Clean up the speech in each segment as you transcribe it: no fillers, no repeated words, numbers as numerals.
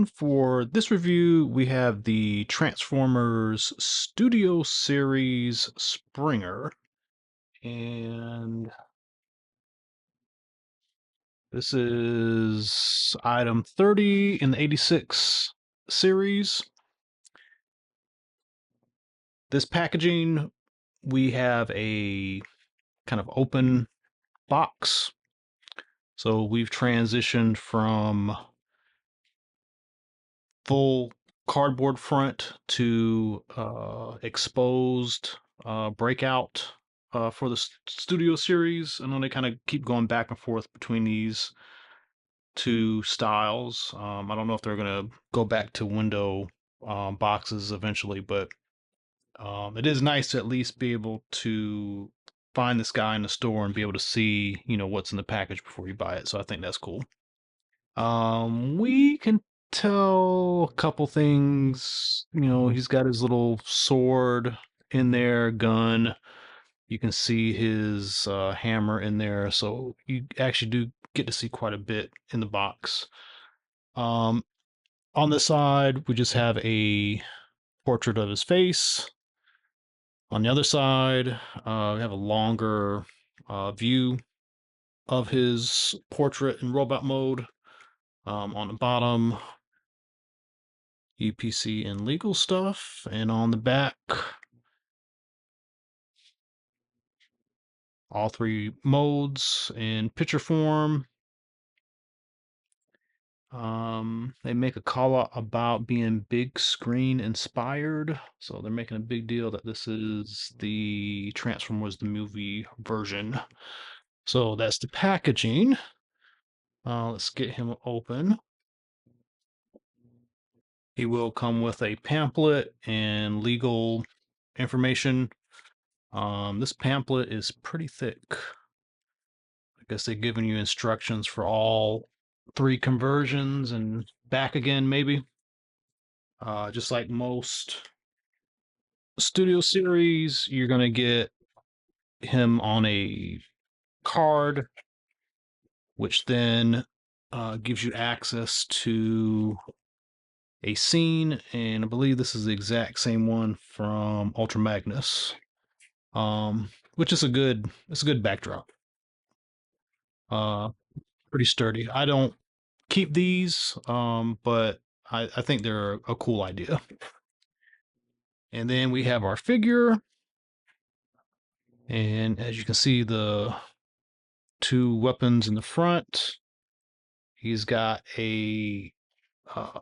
And for this review, we have the Transformers Studio Series Springer. And this is item 30 in the 86 series. This packaging, we have a kind of open box. So we've transitioned from full cardboard front to exposed breakout for the studio series. I know they kind of keep going back and forth between these two styles. I don't know if they're going to go back to window boxes eventually, but it is nice to at least be able to find this guy in the store and be able to see, what's in the package before you buy it. So I think that's cool. We can tell a couple things. He's got his little sword in there, gun. You can see his hammer in there, so you actually do get to see quite a bit in the box. Um, on the side, we just have a portrait of his face. On the other side, we have a longer view of his portrait in robot mode. On the bottom, UPC and legal stuff, and on the back, all three modes in picture form. They make a call out about being big screen inspired, so they're making a big deal that this is the Transformers the movie version. So that's the packaging. Let's get him open. He will come with a pamphlet and legal information. This pamphlet is pretty thick. I guess they've given you instructions for all three conversions and back again, maybe. Just like most studio series, you're going to get him on a card, which then gives you access to a scene, and I believe this is the exact same one from Ultra Magnus, which is it's a good backdrop. Uh, Pretty sturdy. I don't keep these, but I think they're a cool idea. And then we have our figure, and as you can see, the two weapons in the front. He's got a uh,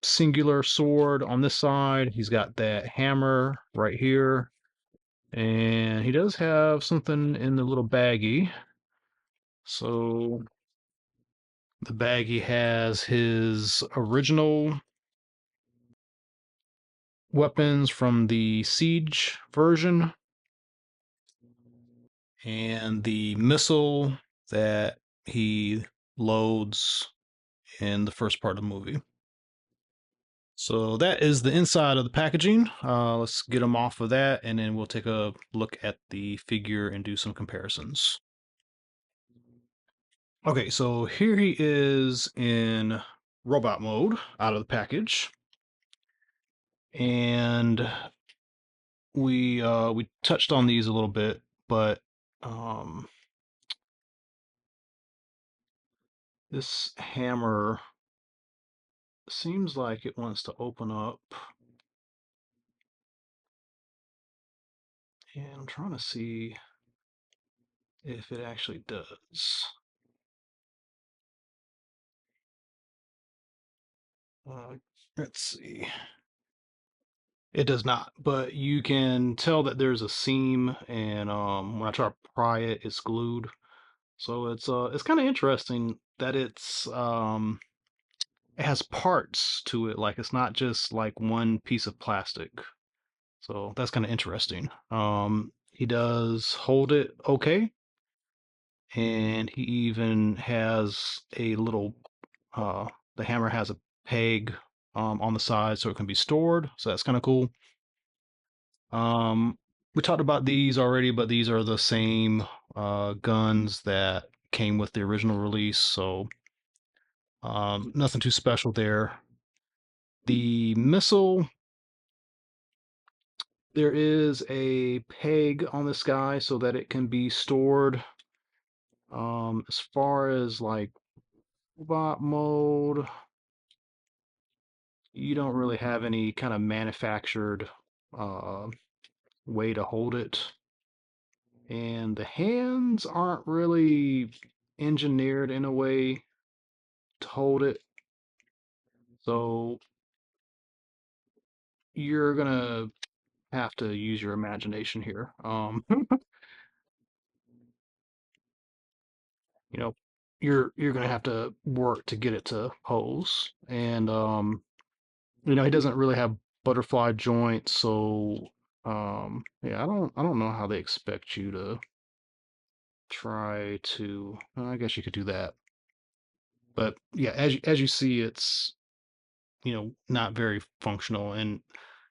singular sword on this side. He's got that hammer right here. And he does have something in the little baggie. So the baggie has his original weapons from the Siege version and the missile that he loads in the first part of the movie. So that is the inside of the packaging. Let's get them off of that, and then we'll take a look at the figure and do some comparisons. Okay, so here he is in robot mode out of the package. And we touched on these a little bit, but um, this hammer seems like it wants to open up. And I'm trying to see if it actually does. Uh, let's see. It does not, but you can tell that there's a seam, and when I try to pry it, it's glued. So it's kind of interesting that it has parts to it, like it's not just like one piece of plastic. So that's kind of interesting. He does hold it okay, and he even has a little the hammer has a peg on the side so it can be stored. So that's kind of cool. We talked about these already, but these are the same guns that came with the original release. So Nothing too special there. The missile, there is a peg on this guy so that it can be stored. As far as like robot mode, you don't really have any kind of manufactured uh, way to hold it. And the hands aren't really engineered in a way to hold it. So you're gonna have to use your imagination here. You know, you're gonna have to work to get it to pose. And he doesn't really have butterfly joints, so yeah, I don't know how they expect you to try to. I guess you could do that, but yeah, as you see, it's not very functional. And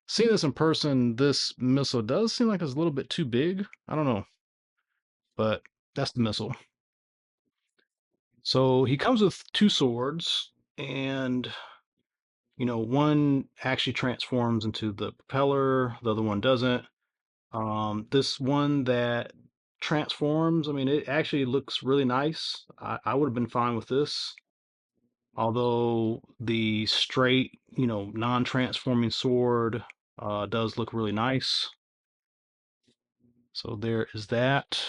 seeing this in person, this missile does seem like it's a little bit too big. I don't know, but that's the missile. So he comes with two swords, and one actually transforms into the propeller, the other one doesn't. This one that transforms, I mean, it actually looks really nice. I would have been fine with this. Although the straight, non-transforming sword does look really nice. So there is that.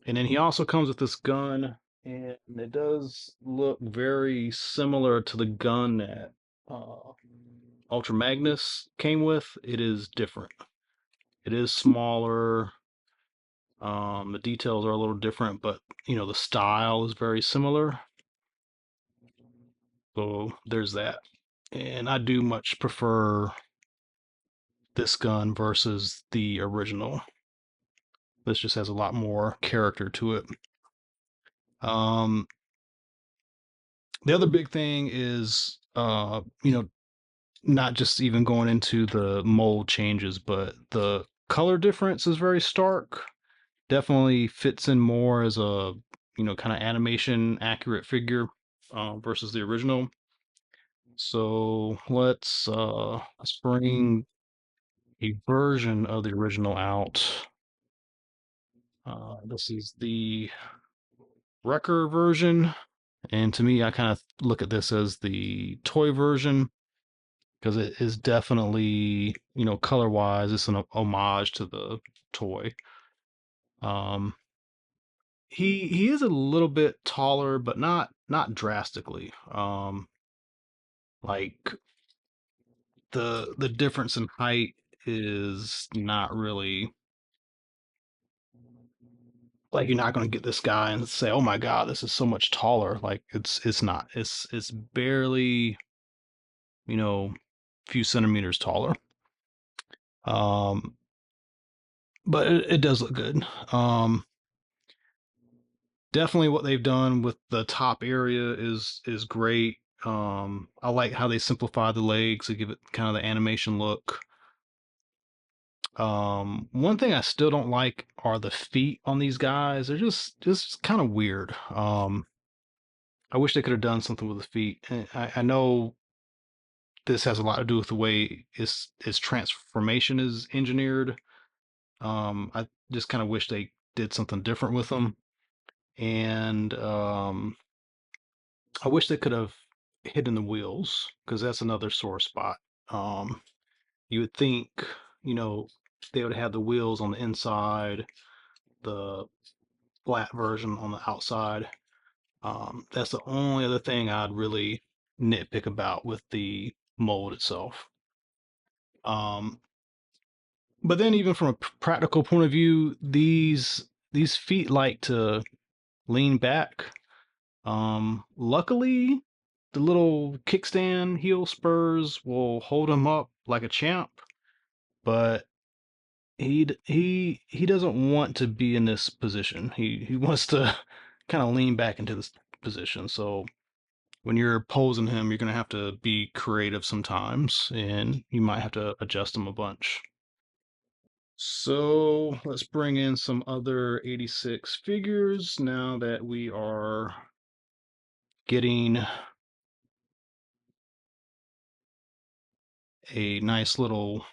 And then he also comes with this gun, and it does look very similar to the gun that uh, Ultra Magnus came with. It is different. It is smaller. The details are a little different, but the style is very similar. So there's that. And I do much prefer this gun versus the original. This just has a lot more character to it. Um, the other big thing is, not just even going into the mold changes, but the color difference is very stark. Definitely fits in more as a, kind of animation accurate figure versus the original. So let's bring a version of the original out. This is the Wrecker version, and to me, I kind of look at this as the toy version because it is definitely, color wise, it's an homage to the toy. Um, he is a little bit taller, but not drastically. Like the difference in height is not really like you're not going to get this guy and say, "Oh my God, this is so much taller." Like it's not. It's barely, few centimeters taller. Um, but it does look good. Definitely what they've done with the top area is great. I like how they simplify the legs to give it kind of the animation look. One thing I still don't like are the feet on these guys. They're just kind of weird. I wish they could have done something with the feet. And I know this has a lot to do with the way his transformation is engineered. I just kind of wish they did something different with them. And I wish they could have hidden the wheels because that's another sore spot. Um, you would think, you know, they would have the wheels on the inside, the flat version on the outside. That's the only other thing I'd really nitpick about with the mold itself. Um, but then, even from a practical point of view, these feet like to lean back. Luckily, the little kickstand heel spurs will hold him up like a champ, but he doesn't want to be in this position. He wants to kind of lean back into this position. So when you're posing him, you're gonna have to be creative sometimes, and you might have to adjust him a bunch. So let's bring in some other 86 figures now that we are getting a nice little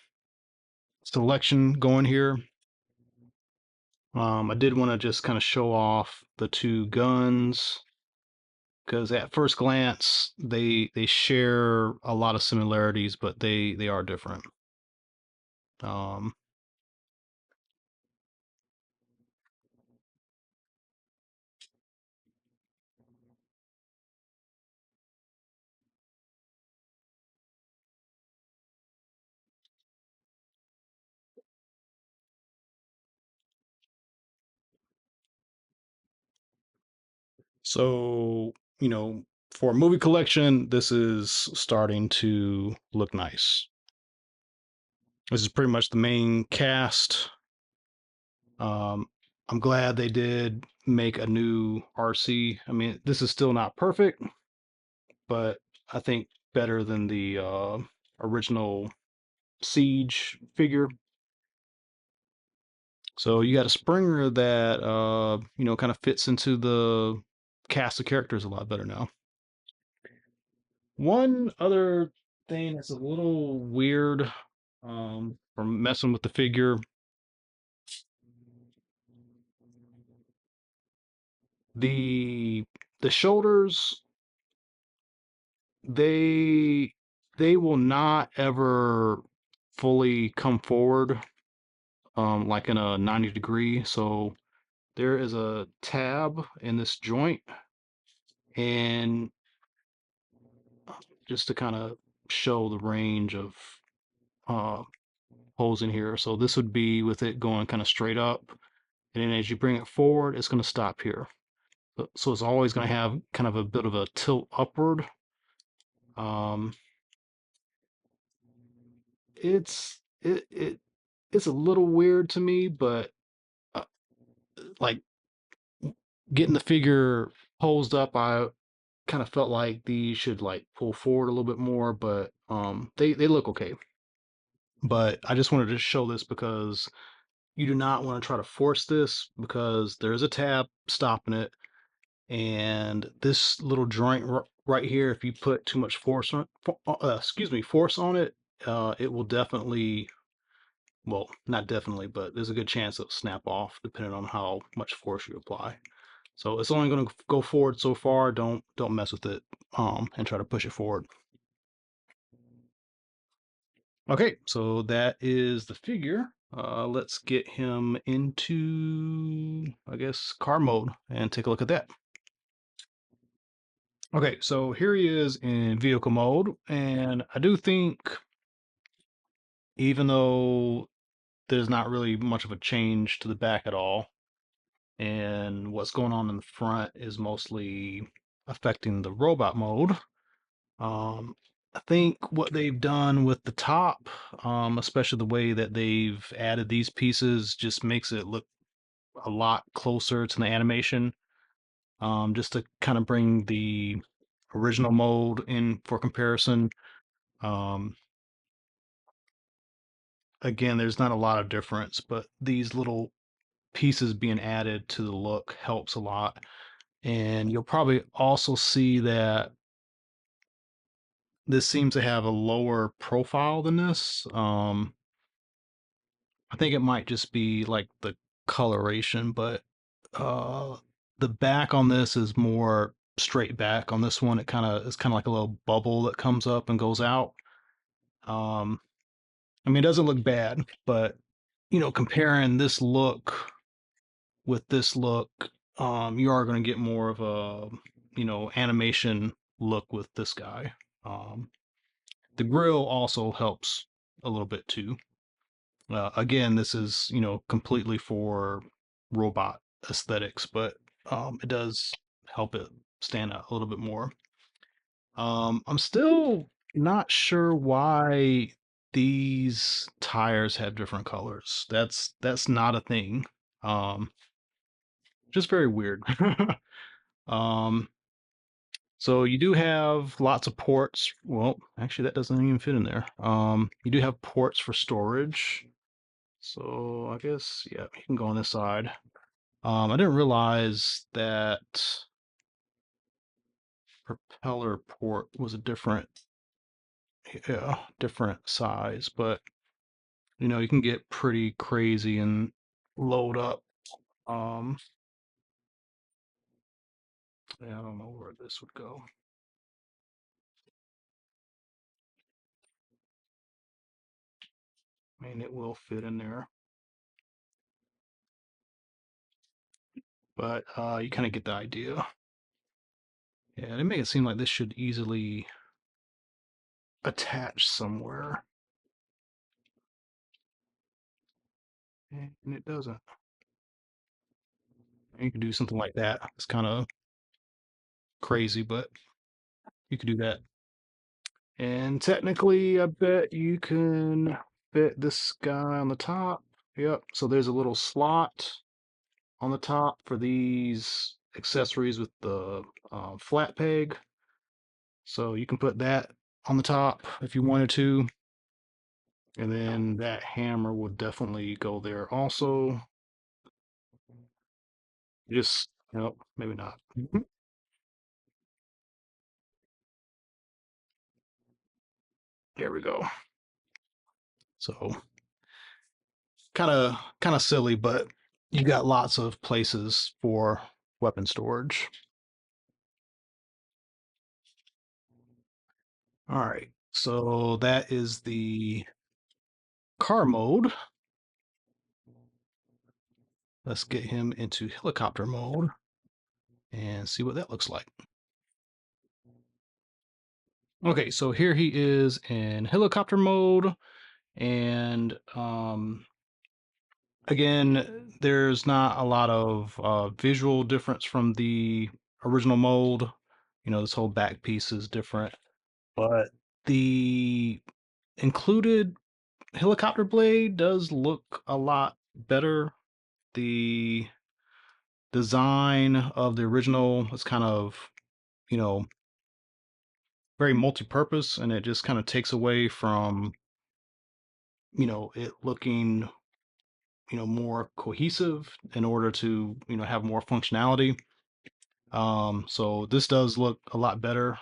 selection going here. I did want to just kind of show off the two guns because at first glance they share a lot of similarities, but they are different. Um, so you know, for a movie collection, this is starting to look nice. This is pretty much the main cast. Um, I'm glad they did make a new RC. I mean, this is still not perfect, but I think better than the original Siege figure. So you got a Springer that kind of fits into the cast of characters a lot better now. One other thing that's a little weird from messing with the figure, the the shoulders, they they will not ever fully come forward like in a 90 degree. So there is a tab in this joint, and just to kind of show the range of uh, holes in here. So this would be with it going kind of straight up, and then as you bring it forward, it's going to stop here. So it's always going to have kind of a bit of a tilt upward. Um, it's a little weird to me, but uh, like getting the figure posed up, I kind of felt like these should like pull forward a little bit more, but they look okay. But I just wanted to show this because you do not want to try to force this because there is a tab stopping it, and this little joint right here, if you put too much force on force on it, it will definitely, well, not definitely, but there's a good chance it'll snap off depending on how much force you apply. So it's only going to go forward so far. Don't mess with it and try to push it forward. Okay, so that is the figure. Let's get him into, I guess, car mode and take a look at that. Okay, so here he is in vehicle mode, and I do think, even though there's not really much of a change to the back at all, and what's going on in the front is mostly affecting the robot mode. I think what they've done with the top, especially the way that they've added these pieces, just makes it look a lot closer to the animation. Just to kind of bring the original mode in for comparison. Um, again, there's not a lot of difference, but these little pieces being added to the look helps a lot. And you'll probably also see that this seems to have a lower profile than this. I think it might just be like the coloration, but uh, the back on this is more straight back. On this one, it's kind of like a little bubble that comes up and goes out. Um, I mean, it doesn't look bad, but comparing this look with this look, you are going to get more of a animation look with this guy. Um, the grill also helps a little bit too. Again, this is completely for robot aesthetics, but it does help it stand out a little bit more. I'm still not sure why these tires have different colors. That's not a thing. Um, just very weird. um, so you do have lots of ports. Well, actually, that doesn't even fit in there. You do have ports for storage. So I guess, yeah, you can go on this side. I didn't realize that propeller port was a different yeah, different size, but you can get pretty crazy and load up. Um, yeah, I don't know where this would go. I mean, it will fit in there, but you kind of get the idea. Yeah, they make it seem like this should easily attach somewhere, and it doesn't. And you can do something like that. It's kind of crazy, but you could do that. And technically, I bet you can fit this guy on the top. Yep. So there's a little slot on the top for these accessories with the flat peg. So you can put that on the top if you wanted to. And then that hammer would definitely go there also. Just, nope, maybe not. There we go. So kind of silly, but you got lots of places for weapon storage. All right, so that is the car mode. Let's get him into helicopter mode and see what that looks like. Okay, so here he is in helicopter mode, and again, there's not a lot of visual difference from the original mold. This whole back piece is different, but the included helicopter blade does look a lot better. The design of the original is kind of, you know, very multi-purpose, and it just kind of takes away from, it looking, more cohesive in order to, have more functionality. So this does look a lot better.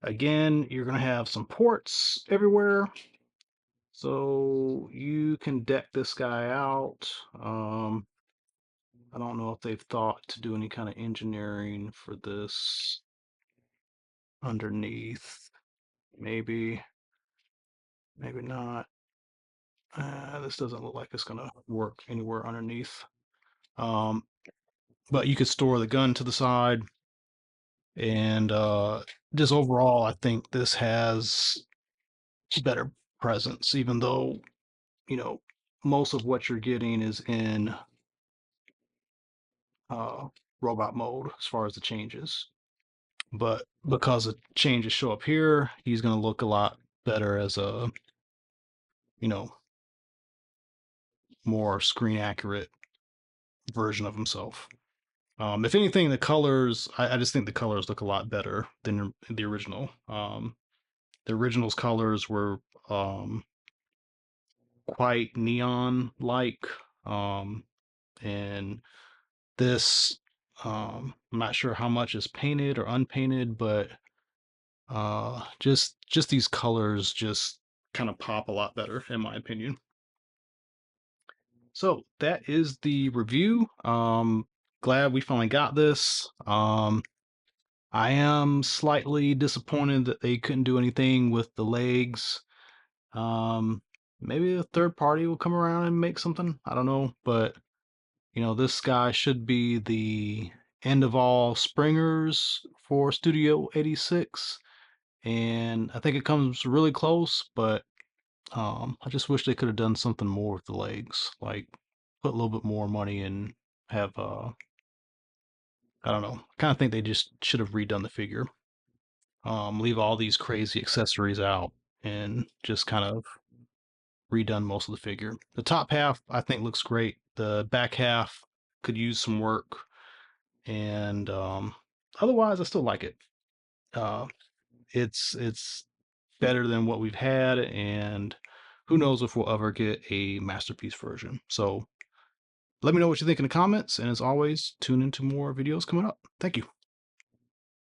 Again, you're gonna have some ports everywhere, so you can deck this guy out. I don't know if they've thought to do any kind of engineering for this underneath. Maybe, maybe not. This doesn't look like it's gonna work anywhere underneath. Um, but you could store the gun to the side, and just overall, I think this has better presence, even though you know most of what you're getting is in uh, robot mode as far as the changes. But because the changes show up here, he's gonna look a lot better as a you know more screen accurate version of himself. If anything, I just think the colors look a lot better than the original. The original's colors were um, quite neon like, um, and this, I'm not sure how much is painted or unpainted, but just these colors just kind of pop a lot better, in my opinion. So that is the review. Glad we finally got this. I am slightly disappointed that they couldn't do anything with the legs. Maybe a third party will come around and make something. I don't know, but this guy should be the end of all springers for Studio 86, and I think it comes really close, but I just wish they could have done something more with the legs, like put a little bit more money and have I don't know. I kind of think they just should have redone the figure. Leave all these crazy accessories out and just kind of redone most of the figure. The top half I think looks great. The back half could use some work, and otherwise I still like it. Uh, it's better than what we've had, and who knows if we'll ever get a masterpiece version. So let me know what you think in the comments, and as always, tune into more videos coming up. Thank you.